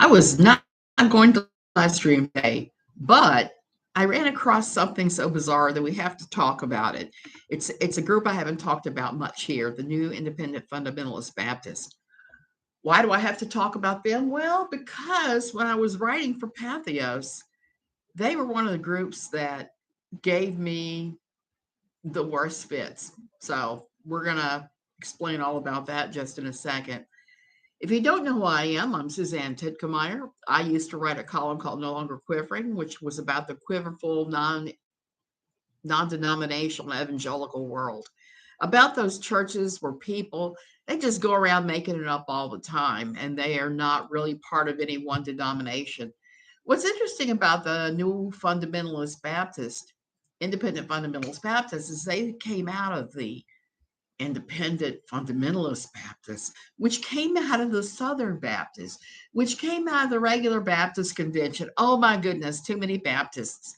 I was not going to live stream today, but I ran across something so bizarre that we have to talk about it. It's a group I haven't talked about much here, the New Independent Fundamentalist Baptist. Why do I have to talk about them? Well, because when I was writing for Pathos, they were one of the groups that gave me the worst fits. So we're gonna explain all about that just in a second. If you don't know who I am, I'm Suzanne Titkemeyer. I used to write a column called No Longer Quivering, which was about the quiverful, non-denominational evangelical world. About those churches where people, they just go around making it up all the time, and they are not really part of any one denomination. What's interesting about the New Fundamentalist Baptist, Independent Fundamentalist Baptist, is they came out of the Independent Fundamentalist Baptists, which came out of the Southern Baptists, which came out of the regular Baptist convention. Oh my goodness, too many Baptists.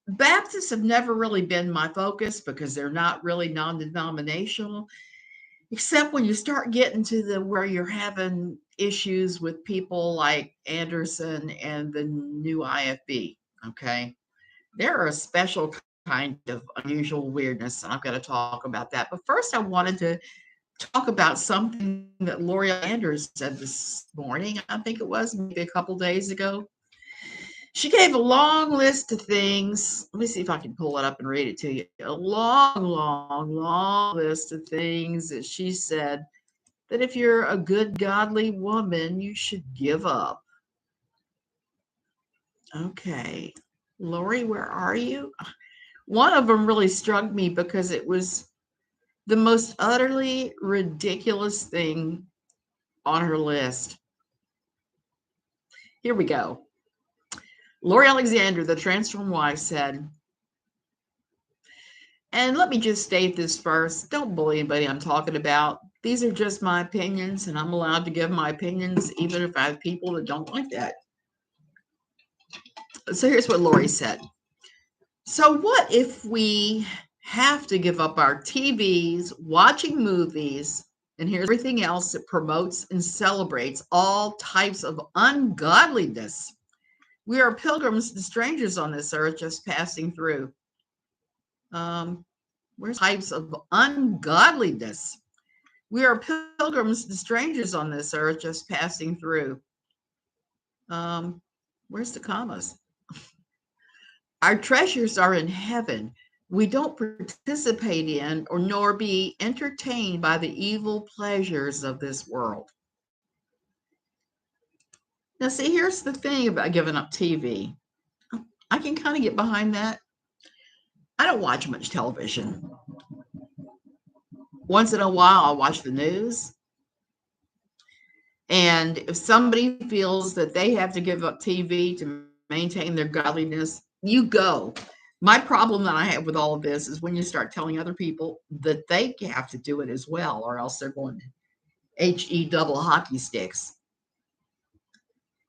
Baptists have never really been my focus because they're not really non-denominational, except when you start getting to the where you're having issues with people like Anderson and the new IFB. Okay, they're a special kind of unusual weirdness, and I've got to talk about that. But first, I wanted to talk about something that Lori Anders said this morning. I think it was maybe a couple days ago. She gave a long list of things. Let me see if I can pull it up and read it to you. A long list of things that she said that if you're a good, godly woman, you should give up. Okay. Lori, where are you? One of them really struck me because it was the most utterly ridiculous thing on her list. Here we go. Lori Alexander, the transformed wife, said, and let me just state this first. Don't bully anybody I'm talking about. These are just my opinions, and I'm allowed to give my opinions even if I have people that don't like that. So here's what Lori said. So what if we have to give up our TVs, watching movies, and here's everything else that promotes and celebrates all types of ungodliness? We are pilgrims and strangers on this earth just passing through. Where's types of ungodliness? We are pilgrims and strangers on this earth just passing through. Where's the commas? Our treasures are in heaven. We don't participate in or nor be entertained by the evil pleasures of this world. Now, see, here's the thing about giving up TV. I can kind of get behind that. I don't watch much television. Once in a while, I'll watch the news. And if somebody feels that they have to give up TV to maintain their godliness, you go. My problem that I have with all of this is when you start telling other people that they have to do it as well, or else they're going to HE double hockey sticks.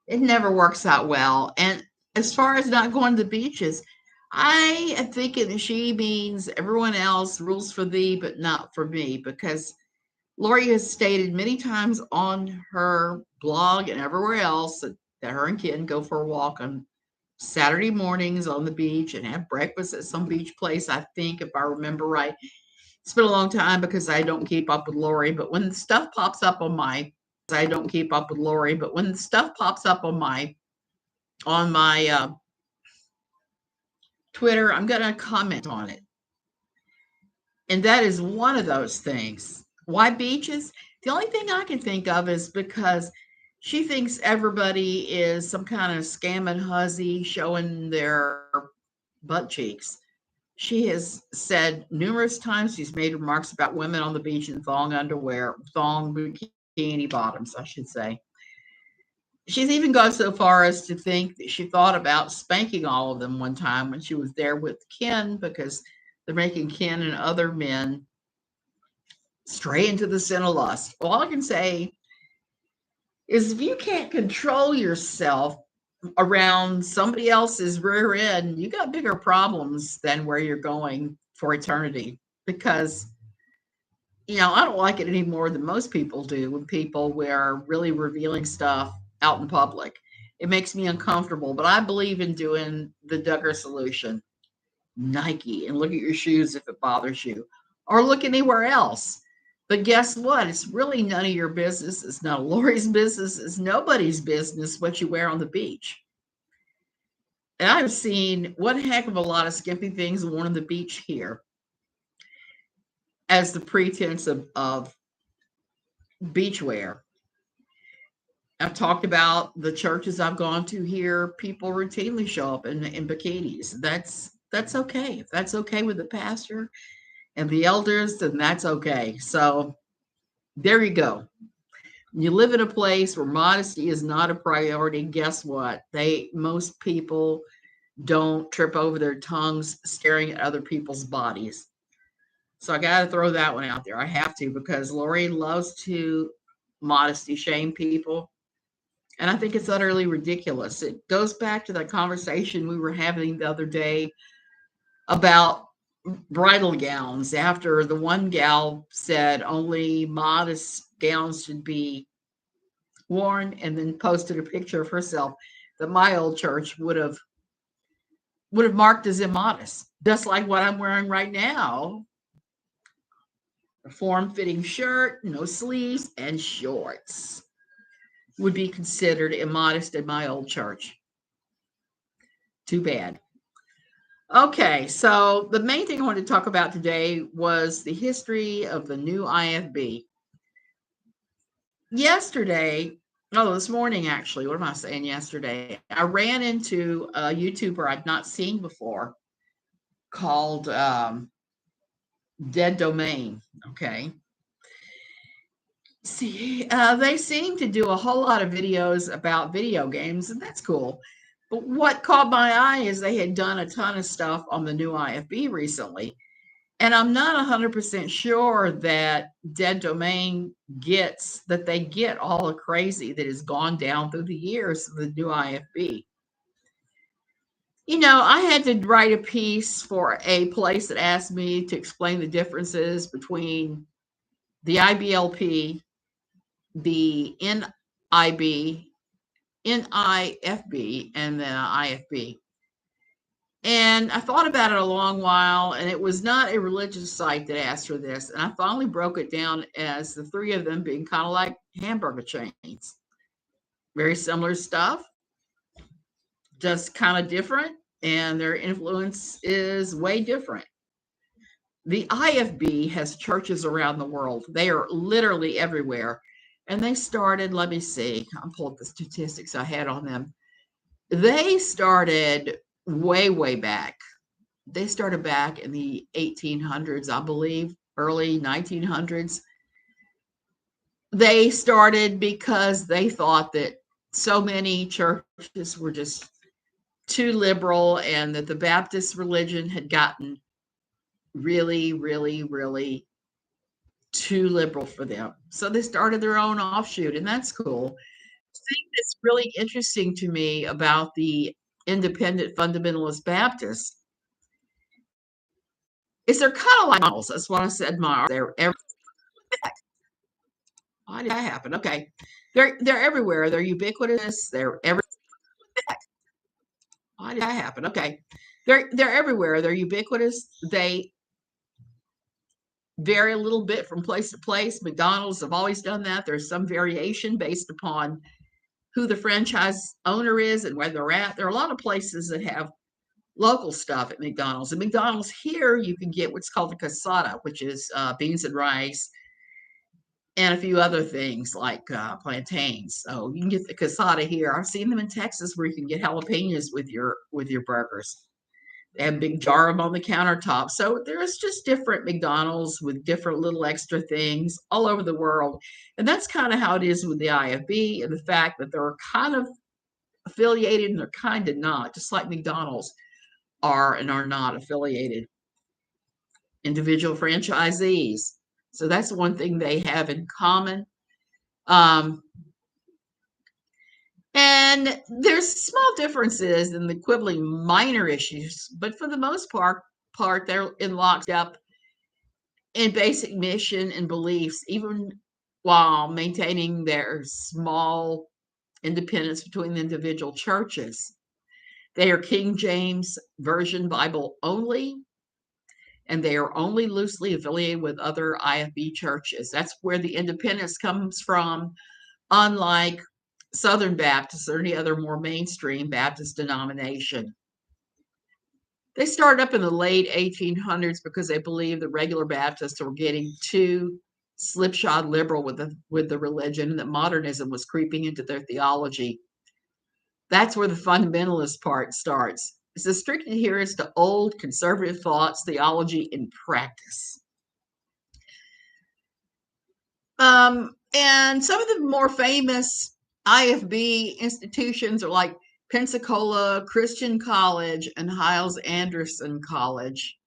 It never works out well. And as far as not going to the beaches, I am thinking that she means everyone else rules for thee, but not for me, because Lori has stated many times on her blog and everywhere else that her and Ken go for a walk on Saturday mornings on the beach and have breakfast at some beach place. I think, if I remember right, it's been a long time because I don't keep up with Lori, but when stuff pops up on my Twitter, I'm going to comment on it. And that is one of those things. Why beaches? The only thing I can think of is because she thinks everybody is some kind of scamming hussy showing their butt cheeks. She has said numerous times, she's made remarks about women on the beach in thong underwear, thong bikini bottoms, I should say. She's even gone so far as to think that she thought about spanking all of them one time when she was there with Ken, because they're making Ken and other men stray into the sin of lust. All I can say is if you can't control yourself around somebody else's rear end, you got bigger problems than where you're going for eternity. Because, I don't like it any more than most people do when people are really revealing stuff out in public. It makes me uncomfortable, but I believe in doing the Duggar solution. Nike and look at your shoes if it bothers you, or look anywhere else. But guess what? It's really none of your business. It's not Lori's business. It's nobody's business what you wear on the beach. And I've seen one heck of a lot of skimpy things worn on the beach here as the pretense of beach wear. I've talked about the churches I've gone to here. People routinely show up in bikinis. That's okay. If that's okay with the pastor and the elders, then that's okay. So there you go. You live in a place where modesty is not a priority. Guess what? Most people don't trip over their tongues staring at other people's bodies. So I got to throw that one out there. I have to because Lori loves to modesty shame people. And I think it's utterly ridiculous. It goes back to that conversation we were having the other day about bridal gowns after the one gal said only modest gowns should be worn and then posted a picture of herself that my old church would have marked as immodest, just like what I'm wearing right now. A form-fitting shirt, no sleeves, and shorts would be considered immodest in my old church. Too bad. Okay, so the main thing I wanted to talk about today was the history of the new IFB. This morning actually, what am I saying yesterday? I ran into a YouTuber I'd not seen before called Dead Domain. Okay. See, they seem to do a whole lot of videos about video games, and that's cool. But what caught my eye is they had done a ton of stuff on the new IFB recently. And I'm not 100% sure that Dead Domain gets that they get all the crazy that has gone down through the years of the new IFB. I had to write a piece for a place that asked me to explain the differences between the IBLP, the NIFB, and the IFB. And I thought about it a long while, and it was not a religious site that asked for this. And I finally broke it down as the three of them being kind of like hamburger chains. Very similar stuff, just kind of different, and their influence is way different. The IFB has churches around the world. They are literally everywhere. And they started, let me see, I'll pull up the statistics I had on them. They started way, way back. They started back in the 1800s, I believe, early 1900s. They started because they thought that so many churches were just too liberal and that the Baptist religion had gotten really, really, really too liberal for them. So they started their own offshoot, and that's cool. The thing that's really interesting to me about the independent fundamentalist Baptists is they're kind of like models. That's what I said. They're why did that happen? Okay, they're everywhere. They're ubiquitous. They're every. Why did that happen? Okay, they're everywhere. They're ubiquitous. They vary a little bit from place to place. McDonald's have always done that. There's some variation based upon who the franchise owner is and where they're at. There are a lot of places that have local stuff at McDonald's. At McDonald's here, you can get what's called a casada, which is beans and rice and a few other things like plantains. So you can get the casada here. I've seen them in Texas where you can get jalapenos with your burgers. They have a big jar of them on the countertop. So there's just different McDonald's with different little extra things all over the world. And that's kind of how it is with the IFB and the fact that they're kind of affiliated and they're kind of not, just like McDonald's are and are not affiliated. Individual franchisees. So that's one thing they have in common. And there's small differences in the quibbling minor issues, but for the most part they're in lockstep in basic mission and beliefs, even while maintaining their small independence between the individual churches. They are King James Version Bible only, and they are only loosely affiliated with other IFB churches. That's where the independence comes from, unlike Southern Baptists or any other more mainstream Baptist denomination. They started up in the late 1800s because they believed the regular Baptists were getting too slipshod liberal with the religion, and that modernism was creeping into their theology. That's where the fundamentalist part starts. It's a strict adherence to old conservative thoughts, theology, and practice. And some of the more famous IFB institutions are like Pensacola Christian College and Hiles Anderson College.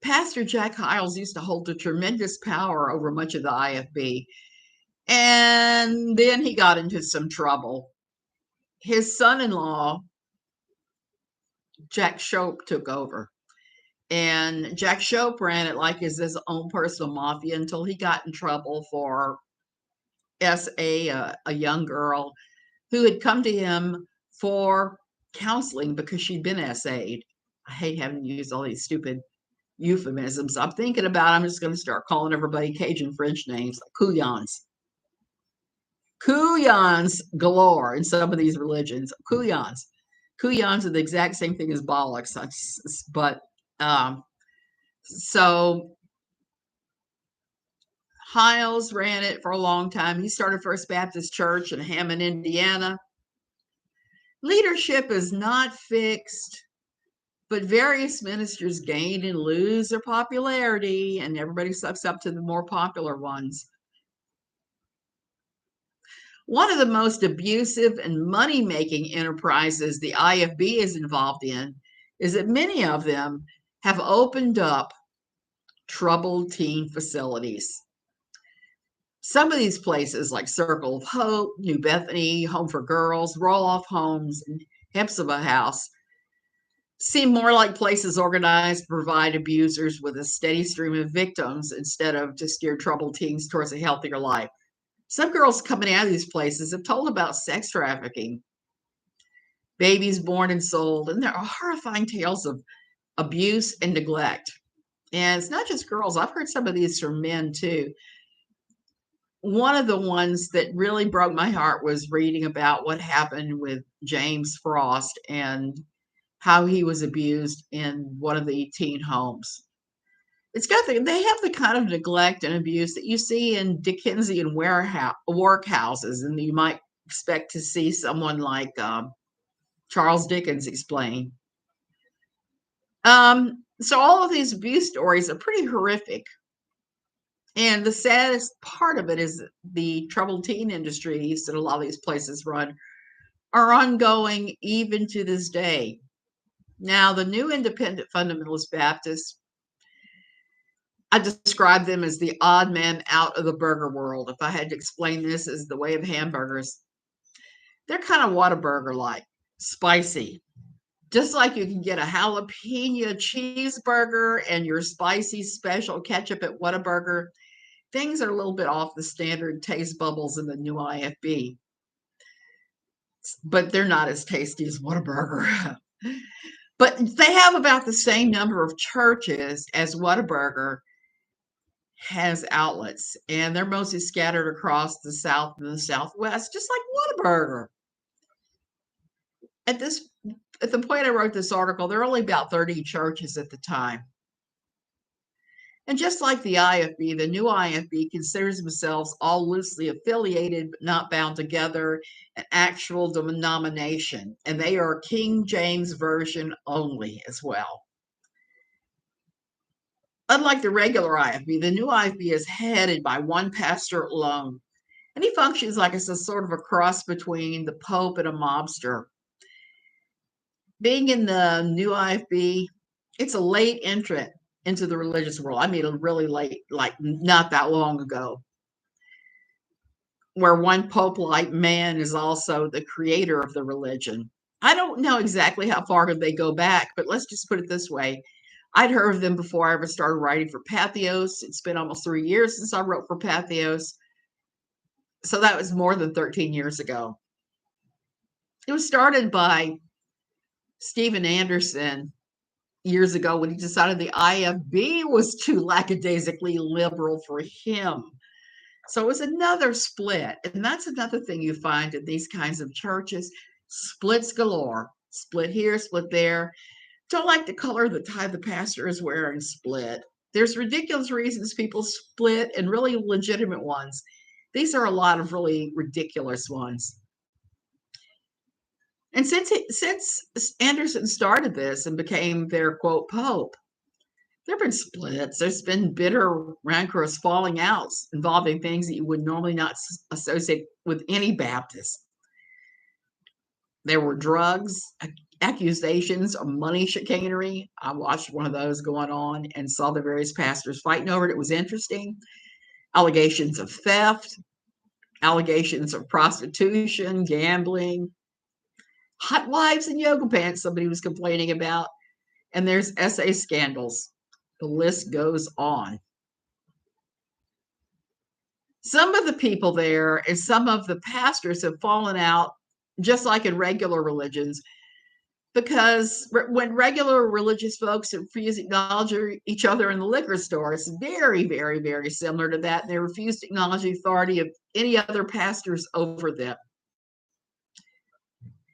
Pastor Jack Hiles used to hold a tremendous power over much of the IFB, and then he got into some trouble. His son-in-law, Jack Shope, took over. And Jack Shope ran it like his own personal mafia until he got in trouble for a young girl who had come to him for counseling because she'd been SA'd. I hate having to use all these stupid euphemisms. I'm just going to start calling everybody Cajun French names, like couillons. Couillons galore in some of these religions. Couillons. Couillons are the exact same thing as bollocks. But so Hiles ran it for a long time. He started First Baptist Church in Hammond, Indiana. Leadership is not fixed, but various ministers gain and lose their popularity, and everybody sucks up to the more popular ones. One of the most abusive and money-making enterprises the IFB is involved in is that many of them have opened up troubled teen facilities. Some of these places, like Circle of Hope, New Bethany, Home for Girls, Roll-Off Homes, and Hepzibah House, seem more like places organized to provide abusers with a steady stream of victims instead of to steer troubled teens towards a healthier life. Some girls coming out of these places have told about sex trafficking, babies born and sold, and there are horrifying tales of abuse and neglect. And it's not just girls. I've heard some of these from men too. One of the ones that really broke my heart was reading about what happened with James Frost and how he was abused in one of the teen homes. They have the kind of neglect and abuse that you see in Dickensian workhouses, and you might expect to see someone like Charles Dickens explain. So all of these abuse stories are pretty horrific. And the saddest part of it is the troubled teen industries that a lot of these places run are ongoing even to this day. Now, the new independent fundamentalist Baptists, I describe them as the odd man out of the burger world. If I had to explain this as the way of hamburgers, they're kind of Whataburger-like, spicy. Just like you can get a jalapeno cheeseburger and your spicy special ketchup at Whataburger, things are a little bit off the standard taste bubbles in the new IFB. But they're not as tasty as Whataburger. But they have about the same number of churches as Whataburger has outlets, and they're mostly scattered across the South and the Southwest, just like Whataburger. At the point I wrote this article, there are only about 30 churches at the time. And just like the IFB, the new IFB considers themselves all loosely affiliated, but not bound together, an actual denomination. And they are King James Version only as well. Unlike the regular IFB, the new IFB is headed by one pastor alone. And he functions like it's a sort of a cross between the Pope and a mobster. Being in the new IFB, it's a late entrant into the religious world. I mean, really late, like not that long ago, where one Pope-like man is also the creator of the religion. I don't know exactly how far they go back, but let's just put it this way. I'd heard of them before I ever started writing for Patheos. It's been almost 3 years since I wrote for Patheos. So that was more than 13 years ago. It was started by Steven Anderson years ago when he decided the IFB was too lackadaisically liberal for him. So it was another split. And that's another thing you find in these kinds of churches, splits galore, split here, split there. Don't like the color the tie the pastor is wearing, split. There's ridiculous reasons people split and really legitimate ones. These are a lot of really ridiculous ones. And since Anderson started this and became their quote pope, there have been splits. There's been bitter, rancorous falling outs involving things that you would normally not associate with any Baptist. There were drugs, accusations of money chicanery. I watched one of those going on and saw the various pastors fighting over it. It was interesting. Allegations of theft, allegations of prostitution, gambling, hot wives in yoga pants, somebody was complaining about. And there's SA scandals. The list goes on. Some of the people there and some of the pastors have fallen out, just like in regular religions, because when regular religious folks refuse to acknowledge each other in the liquor store, it's very, very, very similar to that. They refuse to acknowledge the authority of any other pastors over them.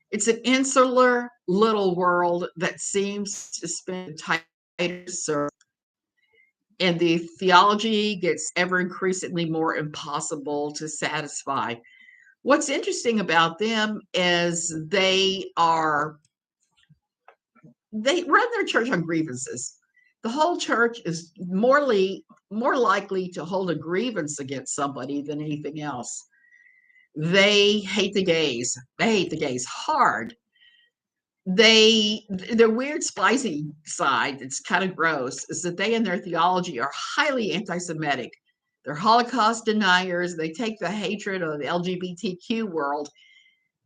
It's an insular little world that seems to spin tighter circles, and the theology gets ever increasingly more impossible to satisfy. What's interesting about them is they run their church on grievances. The whole church is more likely to hold a grievance against somebody than anything else. They hate the gays. They hate the gays hard. Their weird spicy side that's kind of gross is that they and their theology are highly anti-Semitic. They're Holocaust deniers. They take the hatred of the LGBTQ world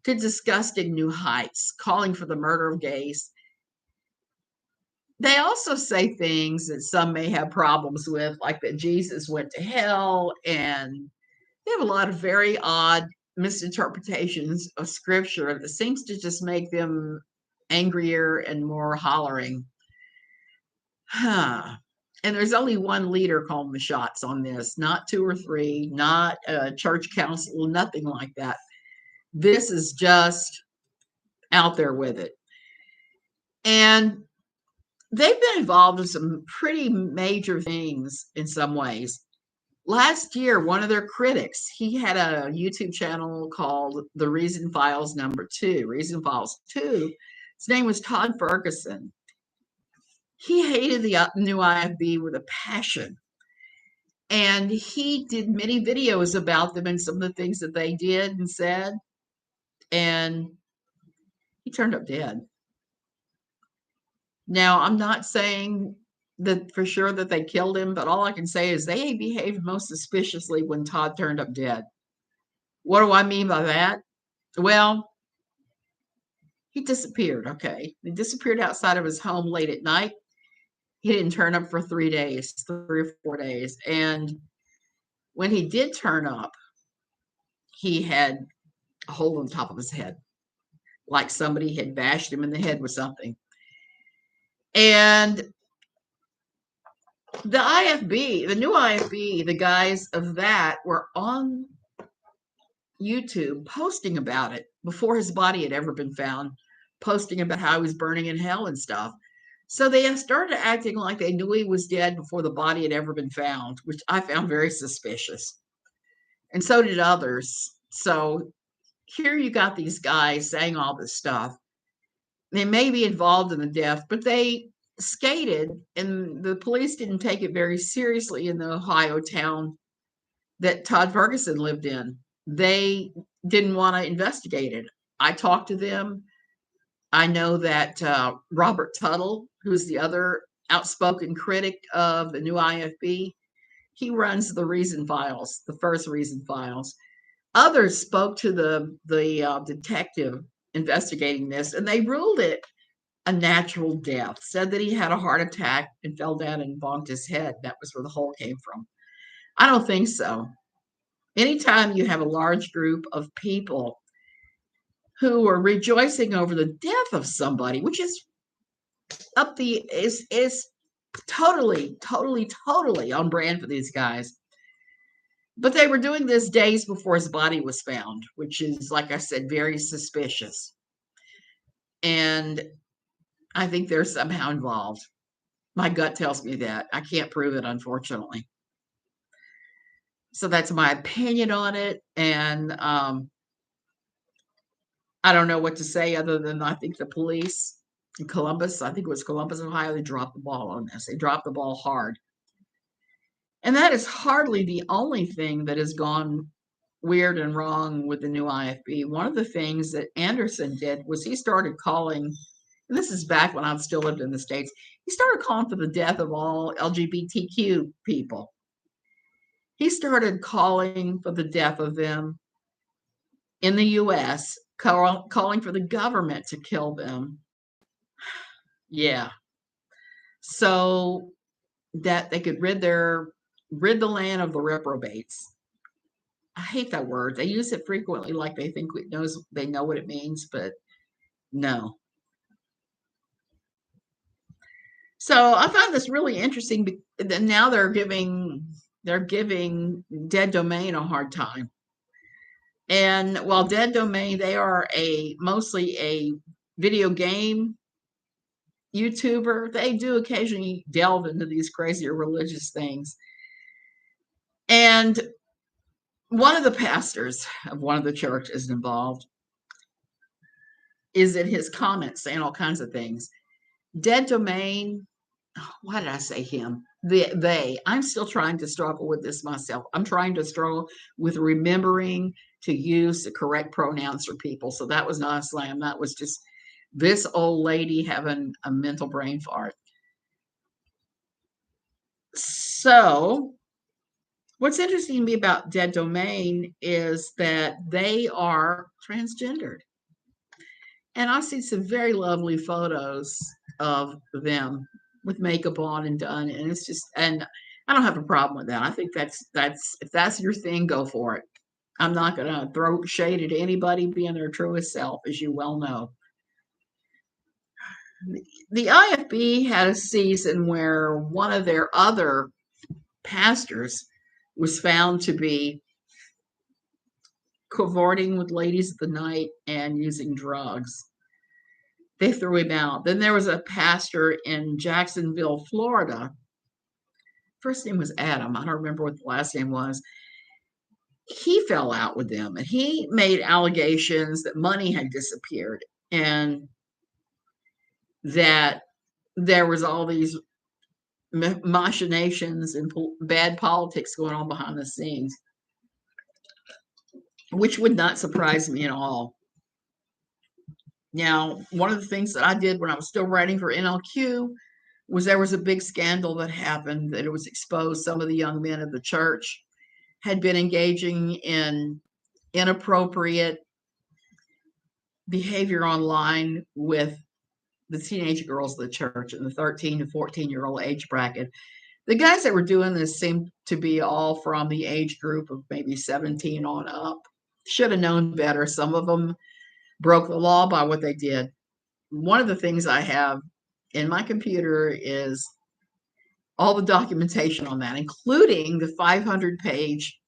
to disgusting new heights, calling for the murder of gays. They also say things that some may have problems with, like that Jesus went to hell, and they have a lot of very odd misinterpretations of scripture that seems to just make them angrier and more hollering. And there's only one leader calling the shots on this, not two or three, not a church council, nothing like that. This is just out there with it. And they've been involved in some pretty major things in some ways. Last year, one of their critics, he had a YouTube channel called The Reason Files #2, Reason Files 2. His name was Todd Ferguson. He hated the new IFB with a passion. And he did many videos about them and some of the things that they did and said. And he turned up dead. Now, I'm not saying that for sure that they killed him, but all I can say is they behaved most suspiciously when Todd turned up dead. What do I mean by that? Well, he disappeared, okay? He disappeared outside of his home late at night. He didn't turn up for 3 days, 3 or 4 days. And when he did turn up, he had a hole on the top of his head, like somebody had bashed him in the head with something. And the IFB, the new IFB, the guys of that were on YouTube posting about it before his body had ever been found, posting about how he was burning in hell and stuff. So they started acting like they knew he was dead before the body had ever been found, which I found very suspicious. And so did others. So here you got these guys saying all this stuff. They may be involved in the death, but they skated, and the police didn't take it very seriously in the Ohio town that Todd Ferguson lived in. They didn't want to investigate it. I talked to them. I know that Robert Tuttle, who's the other outspoken critic of the new IFB, he runs the Reason Files, the first Reason Files. Others spoke to the detective investigating this, and they ruled it a natural death, said that he had a heart attack and fell down and bonked his head. That was where the hole came from. I don't think so. Anytime you have a large group of people who are rejoicing over the death of somebody, which is is totally on brand for these guys. But they were doing this days before his body was found, which is, like I said, very suspicious. And I think they're somehow involved. My gut tells me that. I can't prove it, unfortunately. So that's my opinion on it. And I don't know what to say other than I think the police in Columbus, I think it was Columbus, Ohio, they dropped the ball on this. They dropped the ball hard. And that is hardly the only thing that has gone weird and wrong with the new IFB. One of the things that Anderson did was he started calling, and this is back when I still lived in the States, he started calling for the death of all LGBTQ people. He started calling for the death of them in the US, calling for the government to kill them. Yeah. So that they could rid the land of the reprobates. I hate that word. They use it frequently like they think they know what it means, but no. So I found this really interesting. Now they're giving Dead Domain a hard time. And while Dead Domain, they are mostly a video game YouTuber, they do occasionally delve into these crazier religious things. And one of the pastors of one of the churches involved is in his comments saying all kinds of things. Dead Domain, why did I say him? I'm still trying to struggle with this myself. I'm trying to struggle with remembering to use the correct pronouns for people. So that was not a slam. That was just this old lady having a mental brain fart. So what's interesting to me about Dead Domain is that they are transgendered. And I've seen some very lovely photos of them with makeup on and done. And it's just, and I don't have a problem with that. I think that's if that's your thing, go for it. I'm not going to throw shade at anybody being their truest self, as you well know. The IFB had a season where one of their other pastors was found to be cavorting with ladies of the night and using drugs. They threw him out. Then there was a pastor in Jacksonville, Florida. First name was Adam. I don't remember what the last name was. He fell out with them and he made allegations that money had disappeared and that there was all these machinations and bad politics going on behind the scenes, which would not surprise me at all. Now, one of the things that I did when I was still writing for NLQ was there was a big scandal that happened that it was exposed some of the young men of the church had been engaging in inappropriate behavior online with the teenage girls of the church in the 13 to 14-year-old age bracket. The guys that were doing this seemed to be all from the age group of maybe 17 on up. Should have known better. Some of them broke the law by what they did. One of the things I have in my computer is all the documentation on that, including the 500-page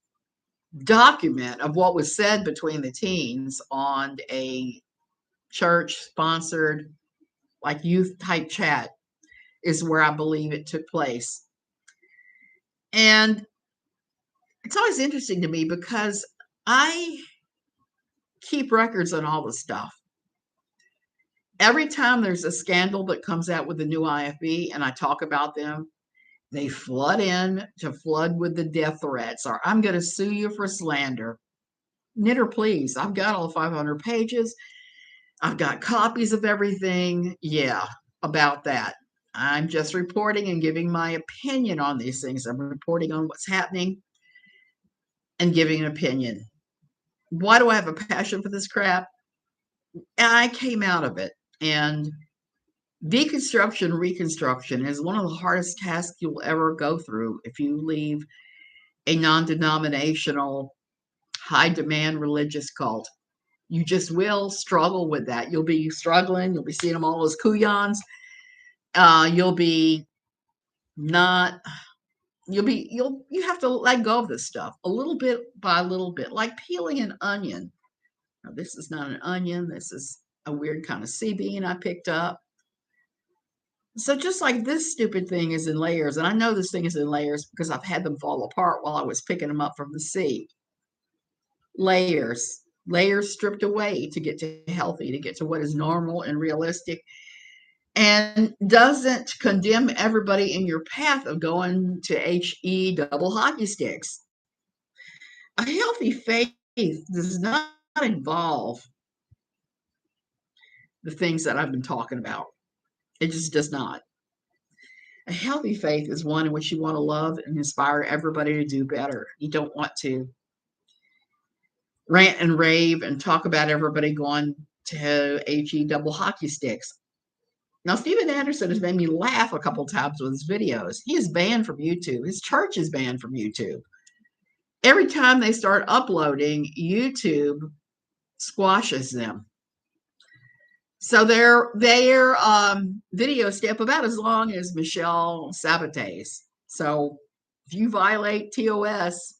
document of what was said between the teens on a church-sponsored, like youth-type chat is where I believe it took place. And it's always interesting to me because I keep records on all the stuff. Every time there's a scandal that comes out with the new IFB and I talk about them, they flood with the death threats or I'm going to sue you for slander. Knitter, please. I've got all 500 pages. I've got copies of everything. Yeah, about that. I'm just reporting and giving my opinion on these things. I'm reporting on what's happening and giving an opinion. Why do I have a passion for this crap? I came out of it. And deconstruction, reconstruction is one of the hardest tasks you'll ever go through if you leave a non-denominational high demand religious cult. You just will struggle with that. You'll be struggling. You'll be seeing them all as kuyans. You'll be not. You have to let go of this stuff a little bit by little bit, like peeling an onion. Now, this is not an onion. This is a weird kind of sea bean I picked up. So just like this stupid thing is in layers, and I know this thing is in layers because I've had them fall apart while I was picking them up from the sea. Layers stripped away to get to healthy, to get to what is normal and realistic, and doesn't condemn everybody in your path of going to HE double hockey sticks. A healthy faith does not involve the things that I've been talking about. It just does not. A healthy faith is one in which you want to love and inspire everybody to do better. You don't want to rant and rave and talk about everybody going to HE double hockey sticks. Now, Steven Anderson has made me laugh a couple times with his videos. He is banned from YouTube. His church is banned from YouTube. Every time they start uploading, YouTube squashes them. So their videos stay up about as long as Michelle Sabatier's. So if you violate TOS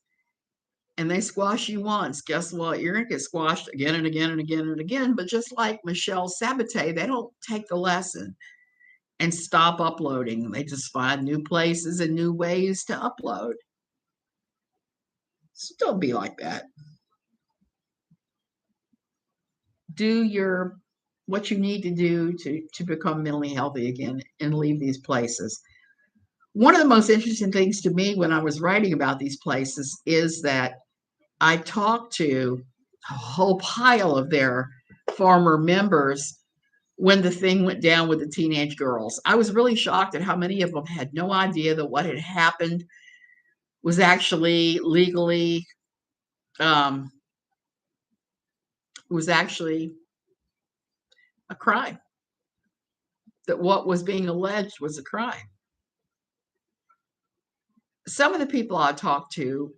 and they squash you once, guess what? You're going to get squashed again and again and again and again. But just like Michelle Sabatier, they don't take the lesson and stop uploading. They just find new places and new ways to upload. So don't be like that. Do what you need to do to become mentally healthy again and leave these places. One of the most interesting things to me when I was writing about these places is that I talked to a whole pile of their former members when the thing went down with the teenage girls. I was really shocked at how many of them had no idea that what had happened was actually legally a crime, that what was being alleged was a crime. Some of the people I talked to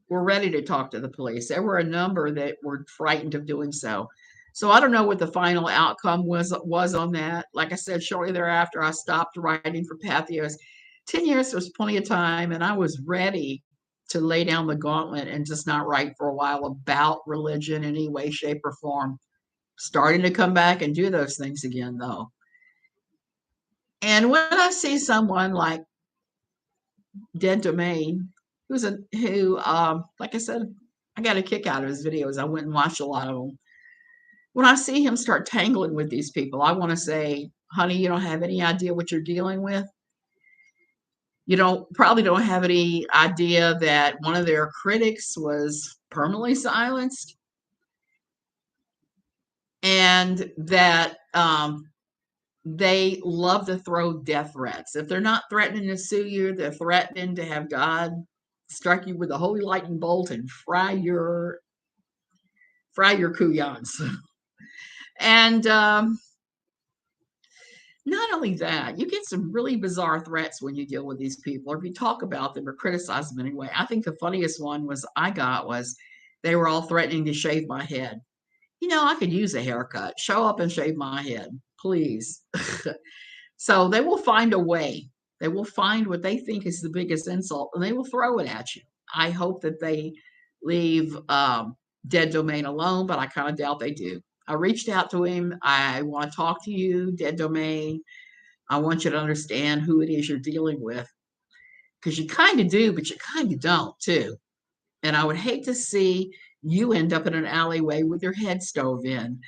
were ready to talk to the police. There were a number that were frightened of doing so. So I don't know what the final outcome was on that. Like I said, shortly thereafter, I stopped writing for Pathos. 10 years was plenty of time, and I was ready to lay down the gauntlet and just not write for a while about religion in any way, shape, or form. Starting to come back and do those things again, though. And when I see someone like Dead Domain, like I said, I got a kick out of his videos. I went and watched a lot of them. When I see him start tangling with these people, I want to say, honey, you don't have any idea what you're dealing with. You probably don't have any idea that one of their critics was permanently silenced, and that they love to throw death threats. If they're not threatening to sue you, they're threatening to have God strike you with a holy lightning bolt and fry your kuyans. And not only that, you get some really bizarre threats when you deal with these people, or if you talk about them or criticize them anyway. I think the funniest one was they were all threatening to shave my head. I could use a haircut. Show up and shave my head, please. So they will find a way. They will find what they think is the biggest insult, and they will throw it at you. I hope that they leave Dead Domain alone, but I kind of doubt they do. I reached out to him. I want to talk to you, Dead Domain. I want you to understand who it is you're dealing with, because you kind of do, but you kind of don't, too. And I would hate to see you end up in an alleyway with your head stove in,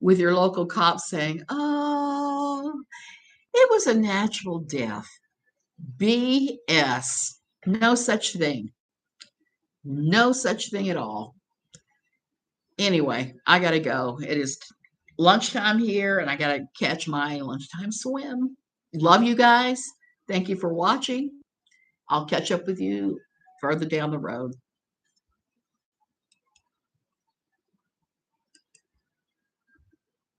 with your local cops saying, oh, it was a natural death. BS. No such thing. No such thing at all. Anyway, I got to go. It is lunchtime here, and I got to catch my lunchtime swim. Love you guys. Thank you for watching. I'll catch up with you further down the road.